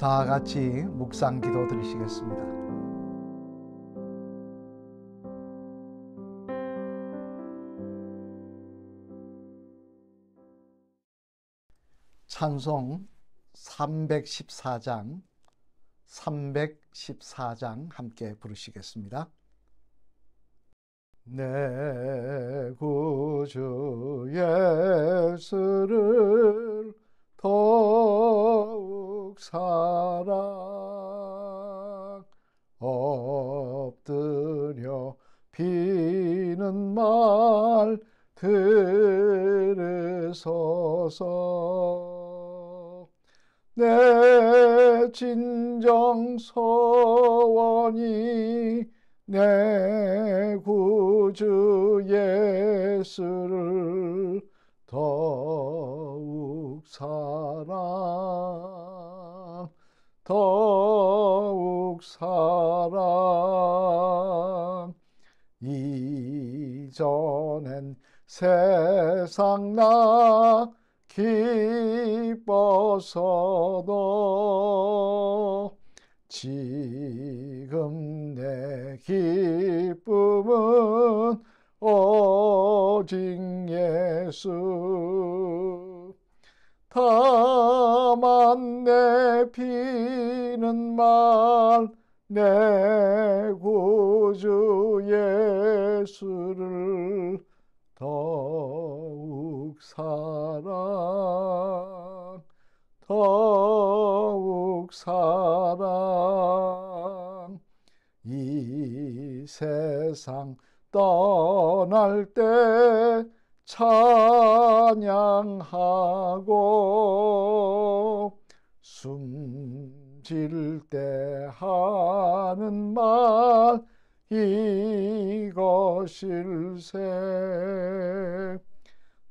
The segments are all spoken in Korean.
다 같이 묵상 기도 드리시겠습니다. 찬송 314장 함께 부르시겠습니다. 내 구주 예수를 더욱 사랑 엎드려 비는 말 들으소서. 내 진정 소원이 내 구주 예수를 더욱 사랑 이전엔 세상 나 기뻐서도 지금 내 기쁨은 오직 예수. 다만 내 비는 말 내 구주 예수를 더욱 사랑 이 세상 떠날 때 찬양하고 숨질 때 하는 말 이것일세.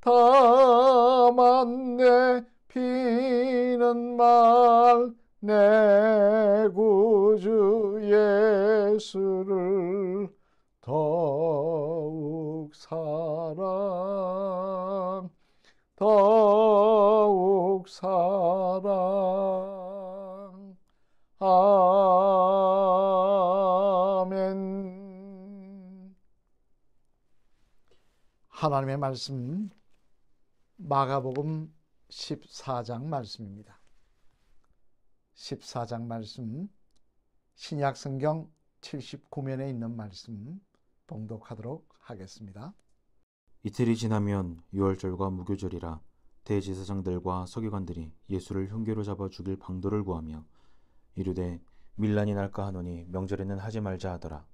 다만 내 비는 말 내 구주 예수를 더욱 사랑 아멘. 하나님의 말씀 마가복음 14장 말씀입니다. 14장 말씀 신약성경 79면에 있는 말씀 봉독하도록 하겠습니다. 이틀이 지나면 유월절과 무교절이라 대제사장들과 서기관들이 예수를 흉계로 잡아 죽일 방도를 구하며 이르되 밀란이 날까 하노니 명절에는 하지 말자 하더라.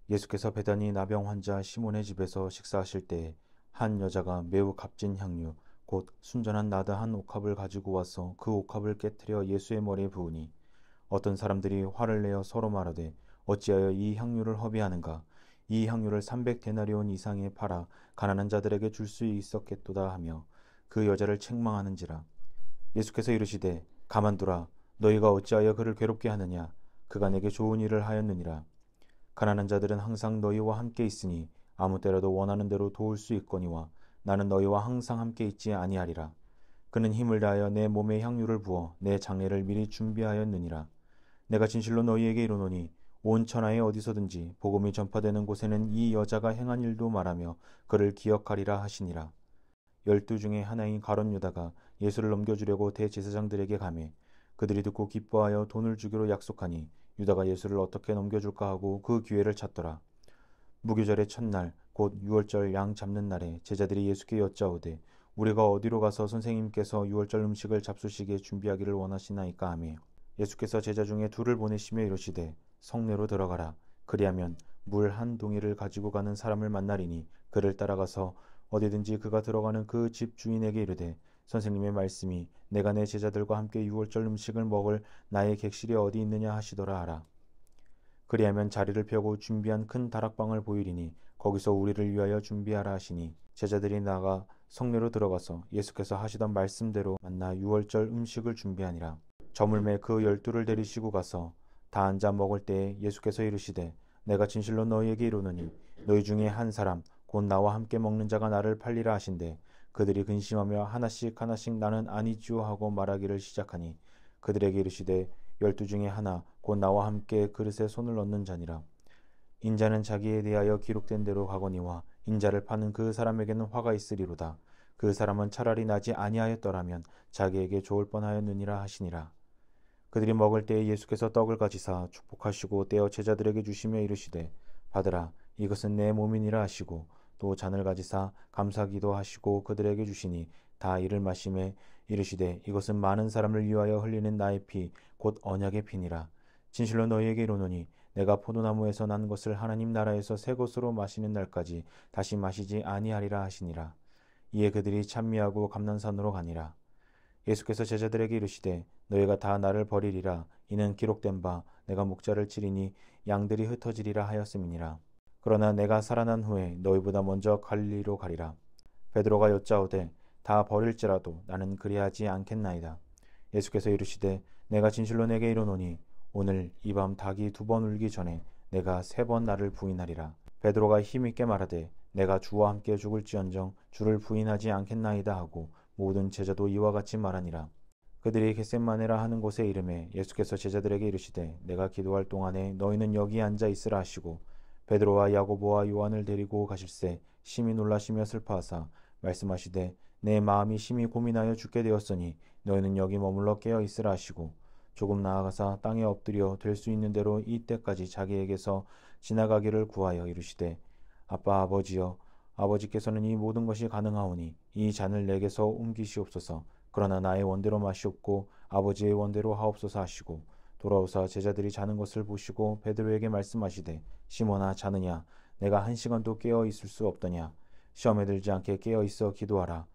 예수께서 베다니 나병 환자 시몬의 집에서 식사하실 때에 한 여자가 매우 값진 향유 곧 순전한 나드 한 옥합을 가지고 와서 그 옥합을 깨트려 예수의 머리에 부으니 어떤 사람들이 화를 내어 서로 말하되 어찌하여 이 향유를 허비하는가. 이 향유를 300데나리온 이상에 팔아 가난한 자들에게 줄 수 있었겠도다 하며 그 여자를 책망하는지라. 예수께서 이르시되 가만두라. 너희가 어찌하여 그를 괴롭게 하느냐. 그가 내게 좋은 일을 하였느니라. 가난한 자들은 항상 너희와 함께 있으니 아무 때라도 원하는 대로 도울 수 있거니와 나는 너희와 항상 함께 있지 아니하리라. 그는 힘을 다하여 내 몸에 향유를 부어 내 장례를 미리 준비하였느니라. 내가 진실로 너희에게 이르노니 온 천하에 어디서든지 복음이 전파되는 곳에는 이 여자가 행한 일도 말하며 그를 기억하리라 하시니라. 12 중에 하나인 가룟 유다가 예수를 넘겨주려고 대제사장들에게 가매 그들이 듣고 기뻐하여 돈을 주기로 약속하니 유다가 예수를 어떻게 넘겨줄까 하고 그 기회를 찾더라. 무교절의 첫날 곧 유월절 양 잡는 날에 제자들이 예수께 여짜오되 우리가 어디로 가서 선생님께서 유월절 음식을 잡수시기에 준비하기를 원하시나이까 하며 예수께서 제자 중에 둘을 보내시며 이르시되 성내로 들어가라. 그리하면 물 한 동이를 가지고 가는 사람을 만나리니 그를 따라가서 어디든지 그가 들어가는 그 집 주인에게 이르되 선생님의 말씀이 내가 내 제자들과 함께 유월절 음식을 먹을 나의 객실이 어디 있느냐 하시더라 하라. 그리하면 자리를 펴고 준비한 큰 다락방을 보이리니 거기서 우리를 위하여 준비하라 하시니 제자들이 나가 성내로 들어가서 예수께서 하시던 말씀대로 만나 유월절 음식을 준비하니라. 저물매 그 12를 데리시고 가서 다 앉아 먹을 때에 예수께서 이르시되 내가 진실로 너희에게 이르노니 너희 중에 한 사람 곧 나와 함께 먹는 자가 나를 팔리라 하신대 그들이 근심하며 하나씩 나는 아니지요 하고 말하기를 시작하니 그들에게 이르시되 열두 중에 하나 곧 나와 함께 그릇에 손을 넣는 자니라. 인자는 자기에 대하여 기록된 대로 가거니와 인자를 파는 그 사람에게는 화가 있으리로다. 그 사람은 차라리 나지 아니하였더라면 자기에게 좋을 뻔하였느니라 하시니라. 그들이 먹을 때에 예수께서 떡을 가지사 축복하시고 떼어 제자들에게 주시며 이르시되 받으라 이것은 내 몸이니라 하시고 또 잔을 가지사 감사기도 하시고 그들에게 주시니 다 이를 마시매 이르시되 이것은 많은 사람을 위하여 흘리는 나의 피 곧 언약의 피니라. 진실로 너희에게 이르노니 내가 포도나무에서 난 것을 하나님 나라에서 새 것으로 마시는 날까지 다시 마시지 아니하리라 하시니라. 이에 그들이 찬미하고 감난산으로 가니라. 예수께서 제자들에게 이르시되 너희가 다 나를 버리리라. 이는 기록된 바 내가 목자를 치리니 양들이 흩어지리라 하였음이니라. 그러나 내가 살아난 후에 너희보다 먼저 갈릴리로 가리라. 베드로가 여짜오되 다 버릴지라도 나는 그리하지 않겠나이다. 예수께서 이르시되 내가 진실로 내게 이르노니 오늘 이 밤 닭이 2번 울기 전에 내가 3번 나를 부인하리라. 베드로가 힘있게 말하되 내가 주와 함께 죽을지언정 주를 부인하지 않겠나이다 하고 모든 제자도 이와 같이 말하니라. 그들이 겟셋마네라 하는 곳에 이르매 예수께서 제자들에게 이르시되 내가 기도할 동안에 너희는 여기 앉아 있으라 하시고 베드로와 야고보와 요한을 데리고 가실새 심히 놀라시며 슬퍼하사 말씀하시되 내 마음이 심히 고민하여 죽게 되었으니 너희는 여기 머물러 깨어 있으라 하시고 조금 나아가사 땅에 엎드려 될 수 있는 대로 이때까지 자기에게서 지나가기를 구하여 이르시되 아빠 아버지여 아버지께서는 이 모든 것이 가능하오니 이 잔을 내게서 옮기시옵소서. 그러나 나의 원대로 마시옵고 아버지의 원대로 하옵소서 하시고 돌아오사 제자들이 자는 것을 보시고 베드로에게 말씀하시되 시몬아 자느냐 내가 1시간도 깨어 있을 수 없더냐. 시험에 들지 않게 깨어 있어 기도하라.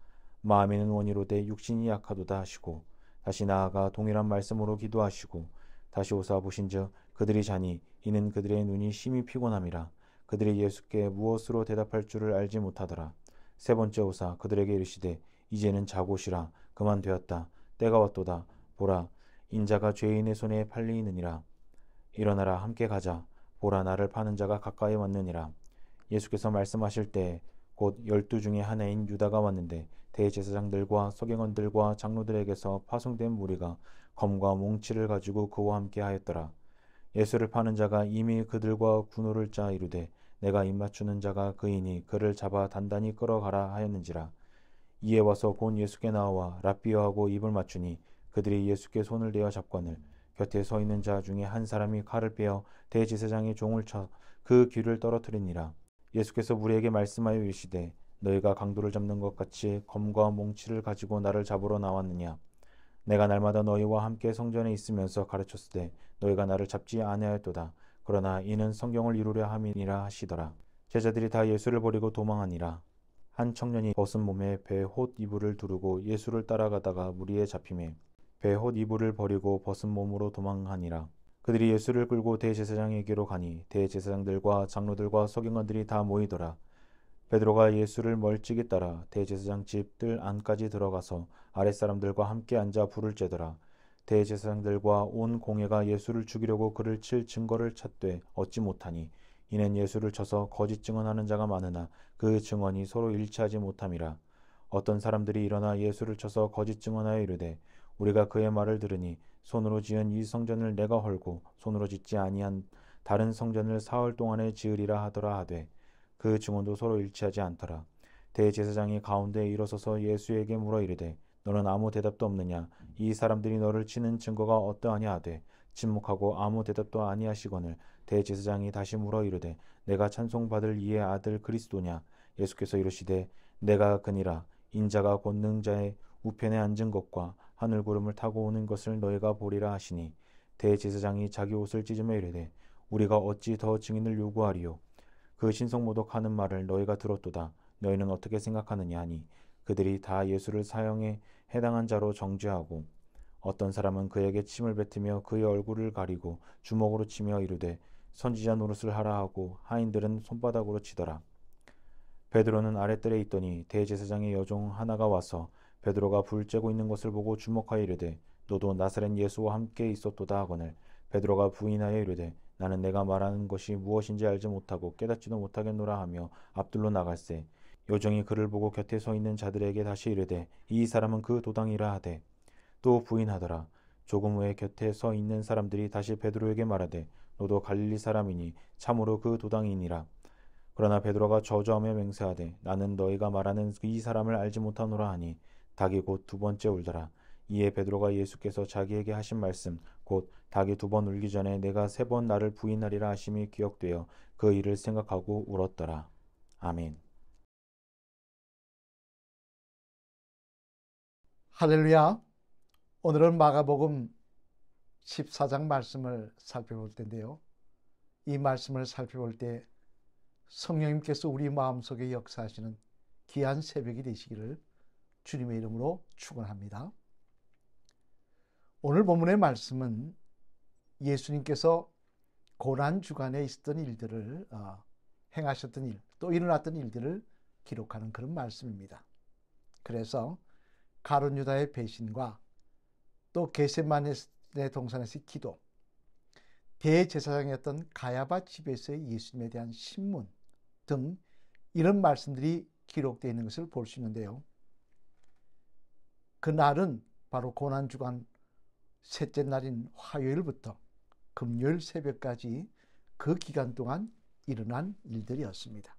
마음에는 원이로되 육신이 약하도다 하시고 다시 나아가 동일한 말씀으로 기도하시고 다시 오사 보신즉 그들이 자니 이는 그들의 눈이 심히 피곤함이라. 그들이 예수께 무엇으로 대답할 줄을 알지 못하더라. 3번째 오사 그들에게 이르시되 이제는 자고 쉬라. 그만 되었다. 때가 왔도다. 보라 인자가 죄인의 손에 팔리느니라. 일어나라 함께 가자. 보라 나를 파는 자가 가까이 왔느니라. 예수께서 말씀하실 때에 곧 12 중에 하나인 유다가 왔는데 대제사장들과 서기관들과 장로들에게서 파송된 무리가 검과 몽치를 가지고 그와 함께 하였더라. 예수를 파는 자가 이미 그들과 군호를 짜 이르되 내가 입맞추는 자가 그이니 그를 잡아 단단히 끌어가라 하였는지라. 이에 와서 곧 예수께 나와 랍비여 하고 입을 맞추니 그들이 예수께 손을 대어 잡거늘 곁에 서 있는 자 중에 한 사람이 칼을 빼어 대제사장의 종을 쳐 그 귀를 떨어뜨리니라. 예수께서 무리에게 말씀하여 이르시되 너희가 강도를 잡는 것 같이 검과 몽치를 가지고 나를 잡으러 나왔느냐. 내가 날마다 너희와 함께 성전에 있으면서 가르쳤으되 너희가 나를 잡지 아니하였도다. 그러나 이는 성경을 이루려 함이니라 하시더라. 제자들이 다 예수를 버리고 도망하니라. 한 청년이 벗은 몸에 베옷 이불을 두르고 예수를 따라가다가 무리에 잡히매 베옷 이불을 버리고 벗은 몸으로 도망하니라. 그들이 예수를 끌고 대제사장에게로 가니 대제사장들과 장로들과 서기관들이 다 모이더라. 베드로가 예수를 멀찍이 따라 대제사장 집 뜰 안까지 들어가서 아랫사람들과 함께 앉아 불을 쬐더라. 대제사장들과 온 공회가 예수를 죽이려고 그를 칠 증거를 찾되 얻지 못하니 이는 예수를 쳐서 거짓 증언하는 자가 많으나 그 증언이 서로 일치하지 못함이라. 어떤 사람들이 일어나 예수를 쳐서 거짓 증언하여 이르되 우리가 그의 말을 들으니 손으로 지은 이 성전을 내가 헐고 손으로 짓지 아니한 다른 성전을 사흘 동안에 지으리라 하더라 하되 그 증언도 서로 일치하지 않더라. 대제사장이 가운데에 일어서서 예수에게 물어 이르되 너는 아무 대답도 없느냐. 이 사람들이 너를 치는 증거가 어떠하냐 하되 침묵하고 아무 대답도 아니하시거늘 대제사장이 다시 물어 이르되 내가 찬송받을 이의 아들 그리스도냐. 예수께서 이르시되 내가 그니라. 인자가 권능자의 우편에 앉은 것과 하늘 구름을 타고 오는 것을 너희가 보리라 하시니 대제사장이 자기 옷을 찢으며 이르되 우리가 어찌 더 증인을 요구하리요. 그 신성모독하는 말을 너희가 들었도다. 너희는 어떻게 생각하느냐 하니 그들이 다 예수를 사형에 해당한 자로 정죄하고 어떤 사람은 그에게 침을 뱉으며 그의 얼굴을 가리고 주먹으로 치며 이르되 선지자 노릇을 하라 하고 하인들은 손바닥으로 치더라. 베드로는 아랫뜰에 있더니 대제사장의 여종 하나가 와서 베드로가 불 쬐고 있는 것을 보고 주목하여 이르되 너도 나사렛 예수와 함께 있었도다 하거늘 베드로가 부인하여 이르되 나는 내가 말하는 것이 무엇인지 알지 못하고 깨닫지도 못하겠노라 하며 앞들로 나갈새 여종이 그를 보고 곁에 서 있는 자들에게 다시 이르되 이 사람은 그 도당이라 하되 또 부인하더라. 조금 후에 곁에 서 있는 사람들이 다시 베드로에게 말하되 너도 갈릴리 사람이니 참으로 그 도당이니라. 그러나 베드로가 저주하며 맹세하되 나는 너희가 말하는 이 사람을 알지 못하노라 하니 닭이 곧 두 번째 울더라. 이에 베드로가 예수께서 자기에게 하신 말씀 곧 닭이 두 번 울기 전에 내가 세 번 나를 부인하리라 하심이 기억되어 그 일을 생각하고 울었더라. 아멘. 할렐루야. 오늘은 마가복음 14장 말씀을 살펴볼 텐데요. 이 말씀을 살펴볼 때 성령님께서 우리 마음속에 역사하시는 귀한 새벽이 되시기를 주님의 이름으로 축원합니다. 오늘 본문의 말씀은 예수님께서 고난주간에 있었던 일들을 행하셨던 일, 또 일어났던 일들을 기록하는 그런 말씀입니다. 그래서 가룟 유다의 배신과 또 겟세마네 동산에서의 기도, 대제사장이었던 가야바 집에서의 예수님에 대한 신문 등 이런 말씀들이 기록되어 있는 것을 볼 수 있는데요. 그날은 바로 고난주간 셋째 날인 화요일부터 금요일 새벽까지 그 기간 동안 일어난 일들이었습니다.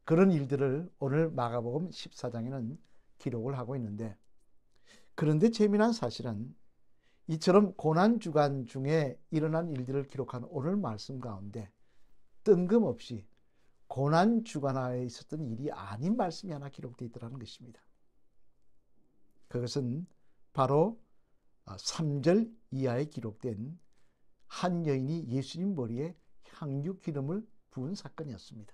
그런 일들을 오늘 마가복음 14장에는 기록을 하고 있는데, 그런데 재미난 사실은 이처럼 고난주간 중에 일어난 일들을 기록한 오늘 말씀 가운데 뜬금없이 고난주간에 있었던 일이 아닌 말씀이 하나 기록되어 있더라는 것입니다. 그것은 바로 3절 이하에 기록된 한 여인이 예수님 머리에 향유 기름을 부은 사건이었습니다.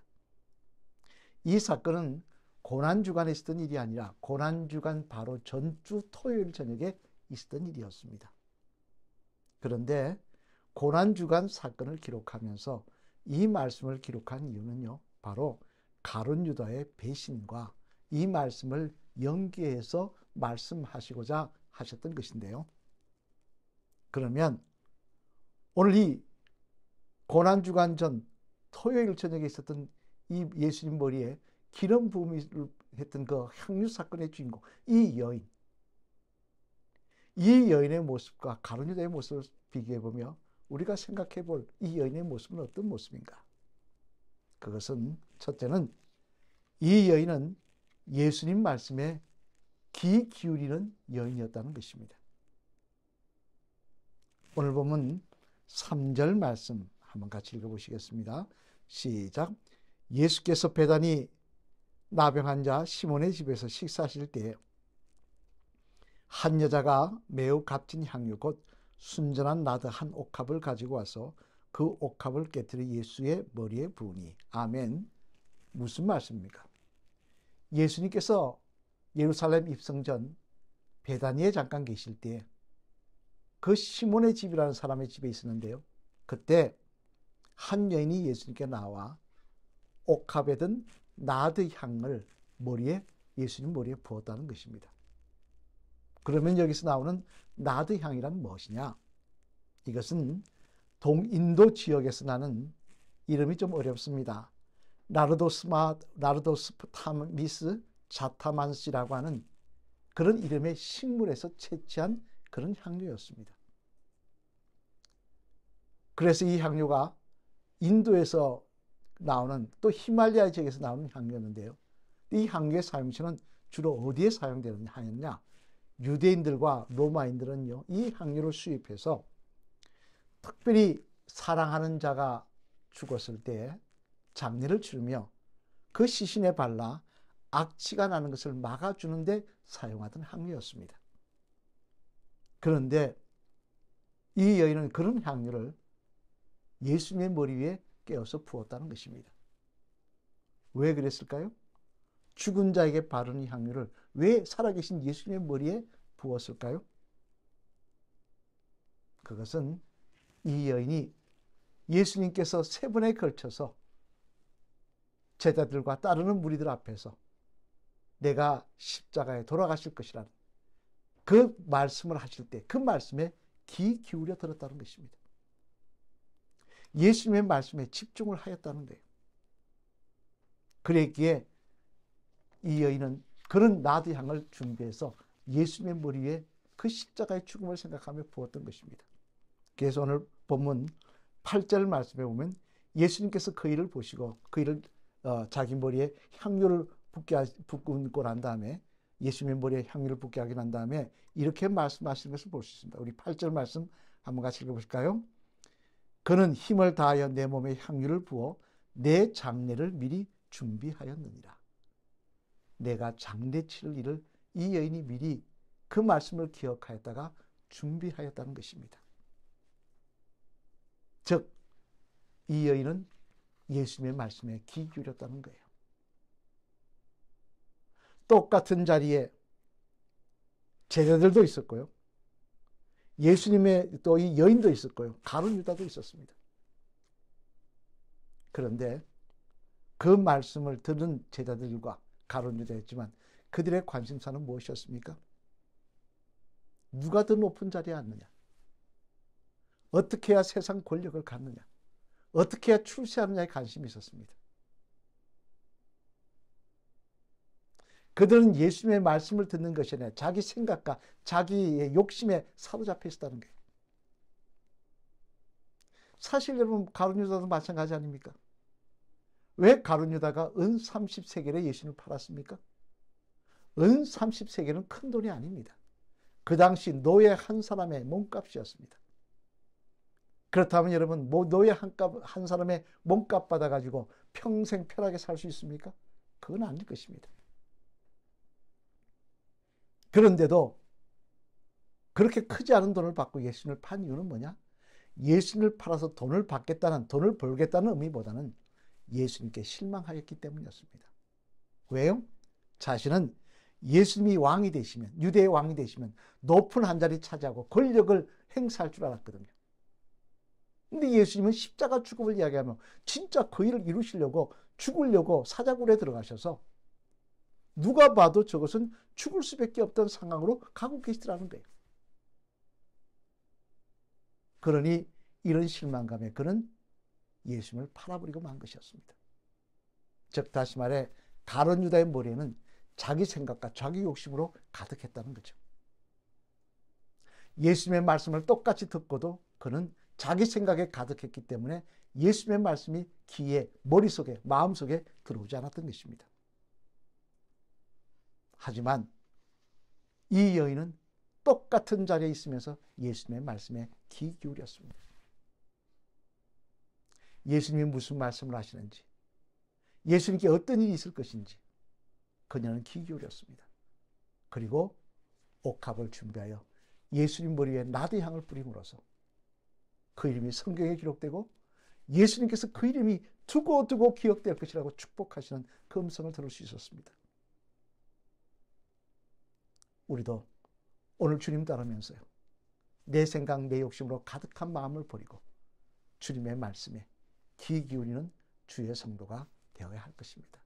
이 사건은 고난주간에 있었던 일이 아니라 고난주간 바로 전주 토요일 저녁에 있었던 일이었습니다. 그런데 고난주간 사건을 기록하면서 이 말씀을 기록한 이유는요, 바로 가룟 유다의 배신과 이 말씀을 연계해서 말씀하시고자 하셨던 것인데요. 그러면 오늘 이 고난주간 전 토요일 저녁에 있었던 이 예수님 머리에 기름 부음을 했던 그 향유 사건의 주인공, 이 여인의 모습과 가룟 유다의 모습을 비교해보며 우리가 생각해볼 이 여인의 모습은 어떤 모습인가? 그것은 첫째는 이 여인은 예수님 말씀에 귀 기울이는 여인이었다는 것입니다. 오늘 보면 3절 말씀 한번 같이 읽어보시겠습니다. 시작. 예수께서 베다니 나병한 자 시몬의 집에서 식사하실 때에 한 여자가 매우 값진 향유 곧 순전한 나드 한 옥합을 가지고 와서 그 옥합을 깨뜨려 예수의 머리에 부으니. 아멘. 무슨 말씀입니까? 예수님께서 예루살렘 입성 전 베다니에 잠깐 계실 때 그 시몬의 집이라는 사람의 집에 있었는데요. 그때 한 여인이 예수님께 나와 옥합에 든 나드 향을 예수님 머리에 부었다는 것입니다. 그러면 여기서 나오는 나드 향이란 무엇이냐? 이것은 동인도 지역에서 나는 이름이 좀 어렵습니다. 나르도스타미스 자타만시라고 하는 그런 이름의 식물에서 채취한 그런 향료였습니다. 그래서 이 향료가 인도에서 나오는 또 히말라야 지역에서 나오는 향료였는데요. 이 향료의 사용처는 주로 어디에 사용되는 향이냐? 유대인들과 로마인들은요, 이 향료를 수입해서 특별히 사랑하는 자가 죽었을 때 장례를 치르며 그 시신에 발라 악취가 나는 것을 막아주는데 사용하던 향료였습니다. 그런데 이 여인은 그런 향료를 예수님의 머리 위에 깨어서 부었다는 것입니다. 왜 그랬을까요? 죽은 자에게 바르는 이 향료를 왜 살아계신 예수님의 머리에 부었을까요? 그것은 이 여인이 예수님께서 3번에 걸쳐서 제자들과 따르는 무리들 앞에서 내가 십자가에 돌아가실 것이라는 그 말씀을 하실 때 그 말씀에 귀 기울여 들었다는 것입니다. 예수님의 말씀에 집중을 하였다는 거예요. 그랬기에 이 여인은 그런 나드 향을 준비해서 예수님의 머리 위에 그 십자가의 죽음을 생각하며 부었던 것입니다. 그래서 오늘 본문 8절 말씀에 보면 예수님께서 그 일을 보시고 그 일을 자기 머리에 향유를 붓고 난 다음에 예수님의 머리에 향유를 붓게 하게 난 다음에 이렇게 말씀하시는 것을 볼 수 있습니다. 우리 8절 말씀 한번 같이 읽어보실까요? 그는 힘을 다하여 내 몸에 향유를 부어 내 장례를 미리 준비하였느니라. 내가 장례 치를 일을 이 여인이 미리 그 말씀을 기억하였다가 준비하였다는 것입니다. 즉, 이 여인은 예수님의 말씀에 귀 기울였다는 거예요. 똑같은 자리에 제자들도 있었고요. 예수님의 또 이 여인도 있었고요. 가룟 유다도 있었습니다. 그런데 그 말씀을 들은 제자들과 가룟 유다였지만 그들의 관심사는 무엇이었습니까? 누가 더 높은 자리에 앉느냐? 어떻게 해야 세상 권력을 갖느냐? 어떻게 해야 출세하느냐에 관심이 있었습니다. 그들은 예수님의 말씀을 듣는 것이 아니라 자기 생각과 자기의 욕심에 사로잡혀 있었다는 거예요. 사실 여러분 가룟 유다도 마찬가지 아닙니까? 왜 가룟 유다가 은 30세겔에 예수님을 팔았습니까? 은 30세겔은 큰 돈이 아닙니다. 그 당시 노예 한 사람의 몸값이었습니다. 그렇다면 여러분 노예 한 사람의 몸값 받아가지고 평생 편하게 살 수 있습니까? 그건 아닐 것입니다. 그런데도 그렇게 크지 않은 돈을 받고 예수님을 판 이유는 뭐냐? 예수님을 팔아서 돈을 벌겠다는 의미보다는 예수님께 실망하였기 때문이었습니다. 왜요? 자신은 예수님이 왕이 되시면, 유대의 왕이 되시면 높은 한 자리 차지하고 권력을 행사할 줄 알았거든요. 근데 예수님은 십자가 죽음을 이야기하며 진짜 그 일을 이루시려고 죽으려고 사자굴에 들어가셔서 누가 봐도 저것은 죽을 수밖에 없던 상황으로 가고 계시더라는 거예요. 그러니 이런 실망감에 그는 예수님을 팔아버리고 만 것이었습니다. 즉 다시 말해 가룟 유다의 머리에는 자기 생각과 자기 욕심으로 가득했다는 거죠. 예수님의 말씀을 똑같이 듣고도 그는 자기 생각에 가득했기 때문에 예수님의 말씀이 귀에, 머릿속에, 마음속에 들어오지 않았던 것입니다. 하지만 이 여인은 똑같은 자리에 있으면서 예수님의 말씀에 귀 기울였습니다. 예수님이 무슨 말씀을 하시는지, 예수님께 어떤 일이 있을 것인지 그녀는 귀 기울였습니다. 그리고 옥합을 준비하여 예수님 머리 위에 나드향을 뿌림으로써 그 이름이 성경에 기록되고 예수님께서 그 이름이 두고두고 기억될 것이라고 축복하시는 그 음성을 들을 수 있었습니다. 우리도 오늘 주님 따르면서요, 내 생각, 내 욕심으로 가득한 마음을 버리고 주님의 말씀에 귀 기울이는 주의 성도가 되어야 할 것입니다.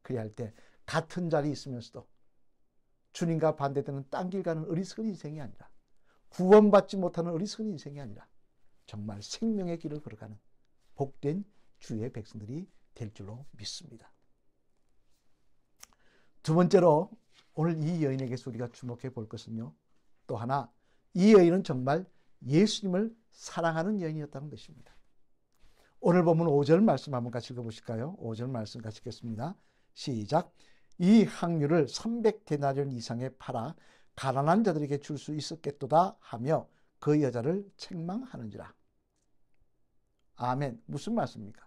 그래야 할 때 같은 자리에 있으면서도 주님과 반대되는 딴 길 가는 어리석은 인생이 아니라, 구원받지 못하는 어리석은 인생이 아니라 정말 생명의 길을 걸어가는 복된 주의 백성들이 될 줄로 믿습니다. 두 번째로 오늘 이 여인에게서 우리가 주목해 볼 것은요, 또 하나, 이 여인은 정말 예수님을 사랑하는 여인이었다는 것입니다. 오늘 보면 5절 말씀 한번 같이 읽어보실까요? 5절 말씀 같이 읽겠습니다. 시작. 이 향유를 300데나리온 이상에 팔아 가난한 자들에게 줄 수 있었겠도다 하며 그 여자를 책망하는지라. 아멘. 무슨 말씀입니까?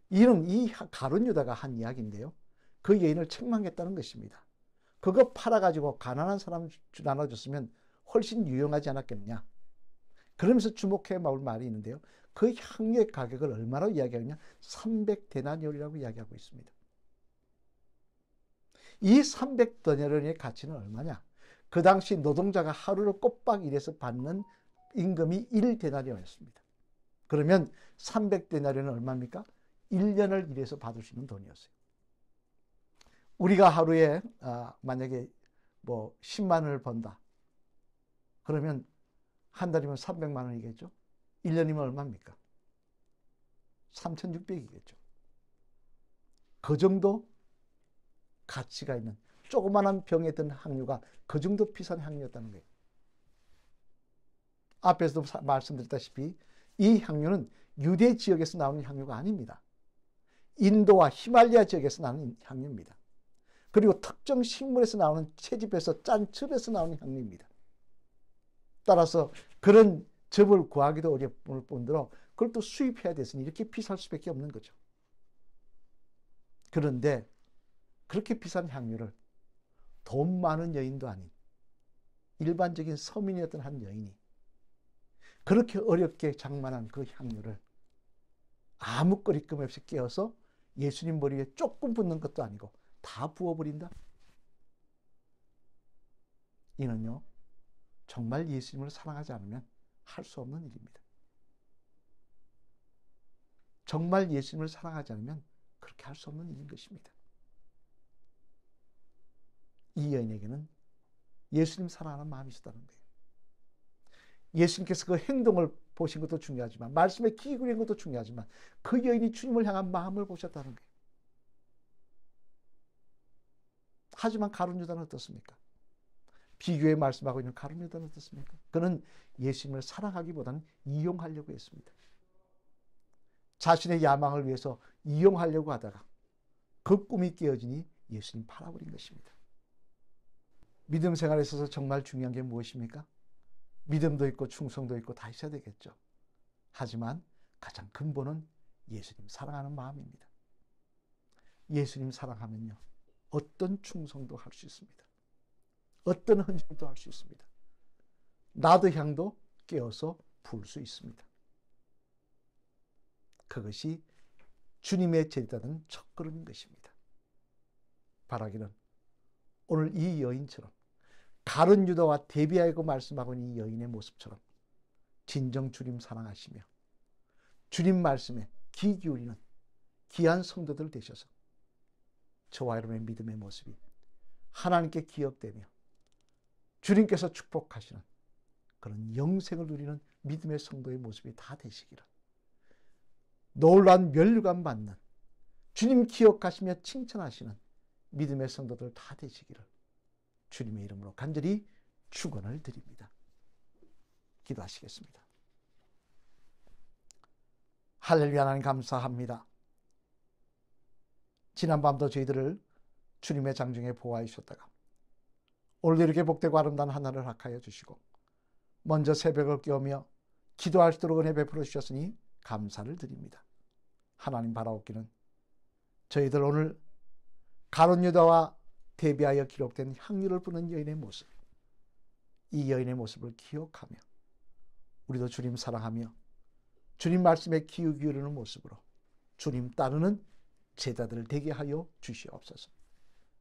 이는 이 가룟 유다가 한 이야기인데요, 그 여인을 책망했다는 것입니다. 그거 팔아가지고 가난한 사람 나눠줬으면 훨씬 유용하지 않았겠느냐. 그러면서 주목해 볼 말이 있는데요, 그 향유의 가격을 얼마로 이야기하느냐? 300데나리온이라고 이야기하고 있습니다. 이 300데나리온의 가치는 얼마냐? 그 당시 노동자가 하루를 꼬박 일해서 받는 임금이 1데나리온이었습니다. 그러면 300데나리온은 얼마입니까? 1년을 일해서 받을 수 있는 돈이었어요. 우리가 하루에 만약에 10만 원을 번다. 그러면 한 달이면 300만 원이겠죠? 1년이면 얼마입니까? 3,600이겠죠. 그 정도 가치가 있는 조그마한 병에 든 향유가 그 정도 비싼 향유였다는 거예요. 앞에서도 말씀드렸다시피 이 향유는 유대 지역에서 나오는 향유가 아닙니다. 인도와 히말라야 지역에서 나오는 향유입니다. 그리고 특정 식물에서 나오는 채즙에서 짠 즙에서 나오는 향유입니다. 따라서 그런 즙을 구하기도 어려울 뿐더러 그걸 또 수입해야 됐으니 이렇게 비쌀 수밖에 없는 거죠. 그런데 그렇게 비싼 향유를 돈 많은 여인도 아닌 일반적인 서민이었던 한 여인이 그렇게 어렵게 장만한 그 향유를 아무 거리낌 없이 깨어서 예수님 머리에 조금 붓는 것도 아니고 다 부어버린다. 이는요, 정말 예수님을 사랑하지 않으면 할 수 없는 일입니다. 정말 예수님을 사랑하지 않으면 그렇게 할 수 없는 일인 것입니다. 이 여인에게는 예수님 사랑하는 마음이 있었다는 거예요. 예수님께서 그 행동을 보신 것도 중요하지만 말씀에 귀 기울인 것도 중요하지만 그 여인이 주님을 향한 마음을 보셨다는 거예요. 하지만 가룟 유다는 어떻습니까? 비교에 말씀하고 있는 가룟 유다는 어떻습니까? 그는 예수님을 사랑하기보다는 이용하려고 했습니다. 자신의 야망을 위해서 이용하려고 하다가 그 꿈이 깨어지니 예수님 팔아버린 것입니다. 믿음 생활에 있어서 정말 중요한 게 무엇입니까? 믿음도 있고 충성도 있고 다 있어야 되겠죠. 하지만 가장 근본은 예수님 사랑하는 마음입니다. 예수님 사랑하면요, 어떤 충성도 할 수 있습니다. 어떤 헌신도 할 수 있습니다. 나도 향도 깨어서 부을 수 있습니다. 그것이 주님의 제자된 첫걸음인 것입니다. 바라기는 오늘 이 여인처럼 가룟 유다와 대비하고 말씀하고 있는 이 여인의 모습처럼 진정 주님 사랑하시며 주님 말씀에 귀 기울이는 귀한 성도들 되셔서 저와 여러분의 믿음의 모습이 하나님께 기억되며 주님께서 축복하시는 그런 영생을 누리는 믿음의 성도의 모습이 다 되시기를, 놀라운 면류관 받는 주님 기억하시며 칭찬하시는 믿음의 성도들 다 되시기를 주님의 이름으로 간절히 축원을 드립니다. 기도하시겠습니다. 할렐루야. 하나님 감사합니다. 지난밤도 저희들을 주님의 장중에 보호하여 주셨다가 오늘도 이렇게 복되고 아름다운 하나를 허락하여 주시고 먼저 새벽을 깨우며 기도할 수 있도록 은혜 베풀어 주셨으니 감사를 드립니다. 하나님 바라옵기는 저희들 오늘 가룟 유다와 대비하여 기록된 향유를 부는 여인의 모습, 이 여인의 모습을 기억하며 우리도 주님 사랑하며 주님 말씀에 귀 기울이는 모습으로 주님 따르는 제자들 되게 하여 주시옵소서.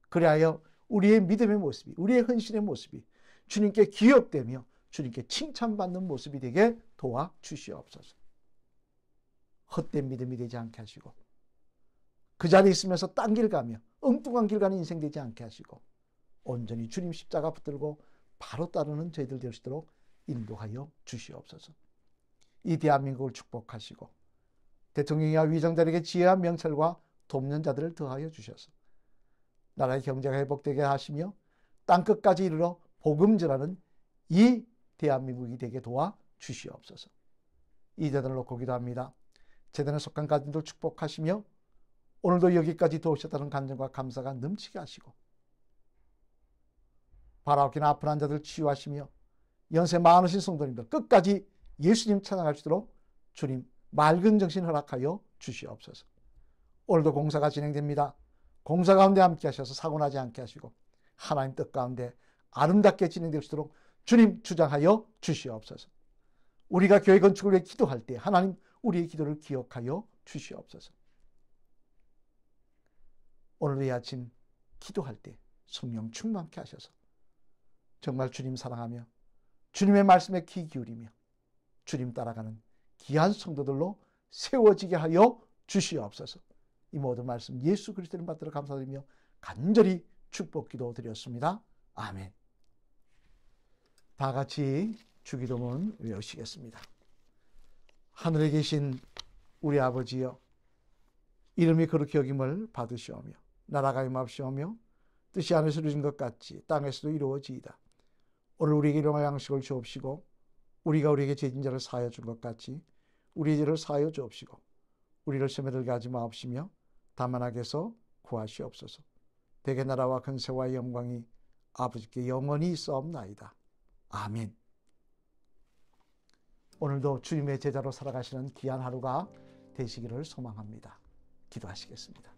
그리하여 우리의 믿음의 모습이, 우리의 헌신의 모습이 주님께 기억되며 주님께 칭찬받는 모습이 되게 도와주시옵소서. 헛된 믿음이 되지 않게 하시고 그 자리에 있으면서 딴 길 가며 엉뚱한 길 가는 인생 되지 않게 하시고 온전히 주님 십자가 붙들고 바로 따르는 저희들 될 수 있도록 인도하여 주시옵소서. 이 대한민국을 축복하시고 대통령이와 위정자에게 지혜와 명철과 돕는 자들을 더하여 주셔서 나라의 경제가 회복되게 하시며 땅끝까지 이르러 복음 전하는 이 대한민국이 되게 도와 주시옵소서. 이 대단을 놓고 기도합니다. 제단에 속한 가정들 축복하시며 오늘도 여기까지 도우셨다는 간증과 감사가 넘치게 하시고 바라옵기나 아픈 환자들 치유하시며 연세 많으신 성도님들 끝까지 예수님 찬양할 수 있도록 주님 맑은 정신 허락하여 주시옵소서. 오늘도 공사가 진행됩니다. 공사 가운데 함께 하셔서 사고 나지 않게 하시고 하나님 뜻 가운데 아름답게 진행될 수 있도록 주님 주장하여 주시옵소서. 우리가 교회 건축을 위해 기도할 때 하나님 우리의 기도를 기억하여 주시옵소서. 오늘 이 아침 기도할 때 성령 충만케 하셔서 정말 주님 사랑하며 주님의 말씀에 귀 기울이며 주님 따라가는 귀한 성도들로 세워지게 하여 주시옵소서. 이 모든 말씀 예수 그리스도를 받들어 감사드리며 간절히 축복 기도 드렸습니다. 아멘. 다 같이 주기도문 외우시겠습니다. 하늘에 계신 우리 아버지여, 이름이 거룩히 여김을 받으시오며 나라가 임합시오며 뜻이 하늘에서 이루어진 것 같이 땅에서도 이루어지이다. 오늘 우리에게 일용할 양식을 주옵시고 우리가 우리에게 죄진 자를 사하여 준 것 같이 우리의 죄를 사하여 주옵시고 우리를 시험에 들게 하지 마옵시며 다만 악에서 구하시옵소서. 대개 나라와 근세와 영광이 아버지께 영원히 있사옵나이다. 아멘. 오늘도 주님의 제자로 살아가시는 귀한 하루가 되시기를 소망합니다. 기도하시겠습니다.